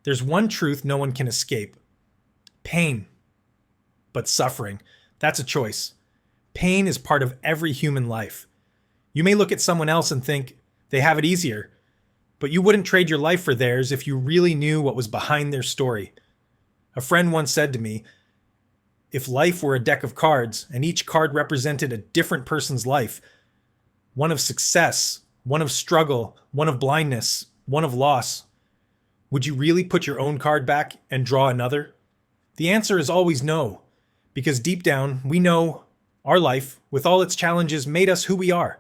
There's one truth no one can escape: pain. But suffering, that's a choice. Pain is part of every human life. You may look at someone else and think they have it easier, but you wouldn't trade your life for theirs if you really knew what was behind their story. A friend once said to me, if life were a deck of cards and each card represented a different person's life, one of success, one of struggle, one of blindness, one of loss, would you really put your own card back and draw another? The answer is always no, because deep down we know our life, with all its challenges, made us who we are.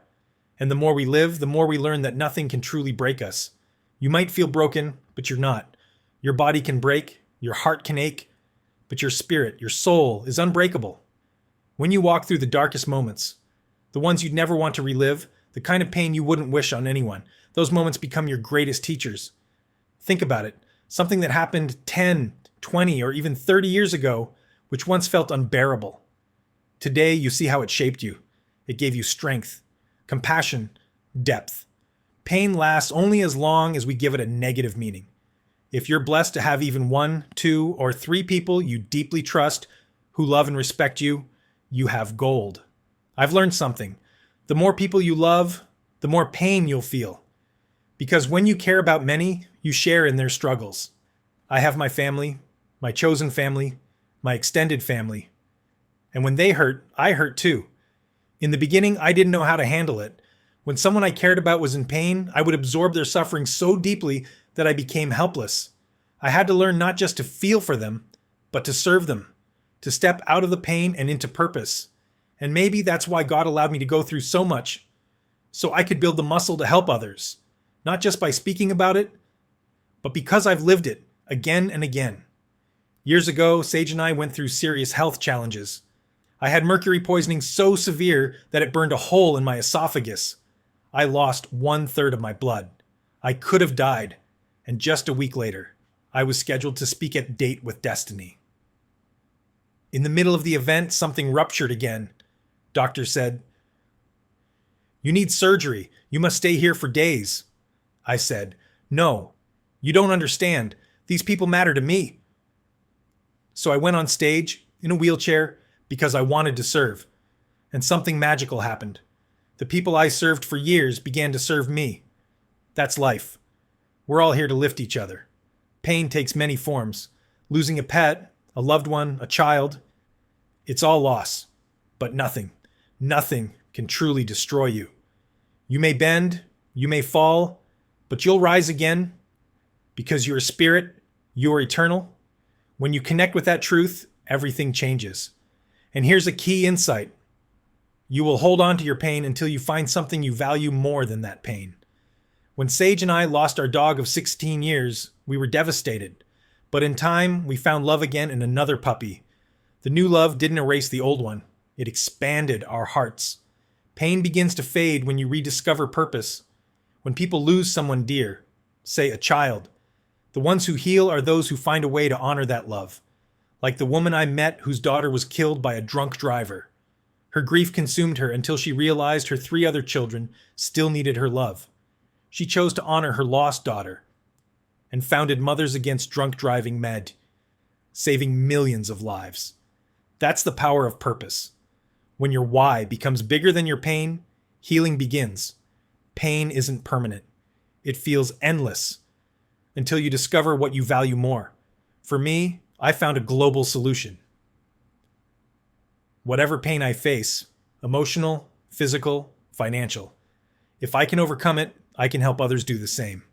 And the more we live, the more we learn that nothing can truly break us. You might feel broken, but you're not. Your body can break, your heart can ache, but your spirit, your soul, is unbreakable. When you walk through the darkest moments, the ones you'd never want to relive, the kind of pain you wouldn't wish on anyone, those moments become your greatest teachers. Think about it. Something that happened 10, 20, or even 30 years ago, which once felt unbearable. Today, you see how it shaped you. It gave you strength, compassion, depth. Pain lasts only as long as we give it a negative meaning. If you're blessed to have even 1, 2, or 3 people you deeply trust who love and respect you, you have gold. I've learned something. The more people you love, the more pain you'll feel. Because when you care about many, you share in their struggles. I have my family, my chosen family, my extended family. And when they hurt, I hurt too. In the beginning, I didn't know how to handle it. When someone I cared about was in pain, I would absorb their suffering so deeply that I became helpless. I had to learn not just to feel for them, but to serve them, to step out of the pain and into purpose. And maybe that's why God allowed me to go through so much, so I could build the muscle to help others, not just by speaking about it, but because I've lived it again and again. Years ago, Sage and I went through serious health challenges. I had mercury poisoning so severe that it burned a hole in my esophagus. I lost 1/3 of my blood. I could have died. And just a week later, I was scheduled to speak at Date with Destiny. In the middle of the event, something ruptured again. Doctor said, "You need surgery. You must stay here for days." I said, "No, you don't understand. These people matter to me." So I went on stage in a wheelchair because I wanted to serve. And something magical happened. The people I served for years began to serve me. That's life. We're all here to lift each other. Pain takes many forms. Losing a pet, a loved one, a child. It's all loss. But nothing can truly destroy you. You may bend, you may fall, but you'll rise again because you're a spirit, you're eternal. When you connect with that truth, everything changes. And here's a key insight. You will hold on to your pain until you find something you value more than that pain. When Sage and I lost our dog of 16 years, we were devastated. But in time, we found love again in another puppy. The new love didn't erase the old one. It expanded our hearts. Pain begins to fade when you rediscover purpose. When people lose someone dear, say a child, the ones who heal are those who find a way to honor that love. Like the woman I met whose daughter was killed by a drunk driver. Her grief consumed her until she realized her 3 other children still needed her love. She chose to honor her lost daughter and founded Mothers Against Drunk Driving Med, saving millions of lives. That's the power of purpose. When your why becomes bigger than your pain, healing begins. Pain isn't permanent. It feels endless until you discover what you value more. For me, I found a global solution. Whatever pain I face, emotional, physical, financial, if I can overcome it, I can help others do the same.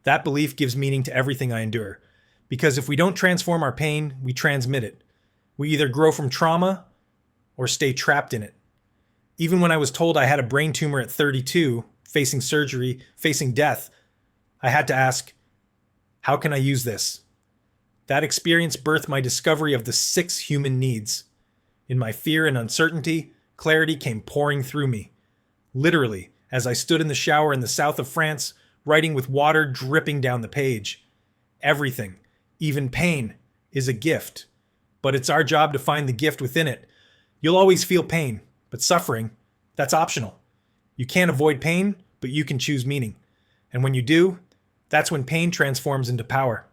That belief gives meaning to everything I endure, because if we don't transform our pain, we transmit it. We either grow from trauma or stay trapped in it. Even when I was told I had a brain tumor at 32, facing surgery, facing death, I had to ask, how can I use this? That experience birthed my discovery of the 6 human needs. In my fear and uncertainty, clarity came pouring through me. Literally, as I stood in the shower in the south of France, writing with water dripping down the page. Everything, even pain, is a gift. But it's our job to find the gift within it. You'll always feel pain, but suffering, that's optional. You can't avoid pain, but you can choose meaning. And when you do, That's when pain transforms into power.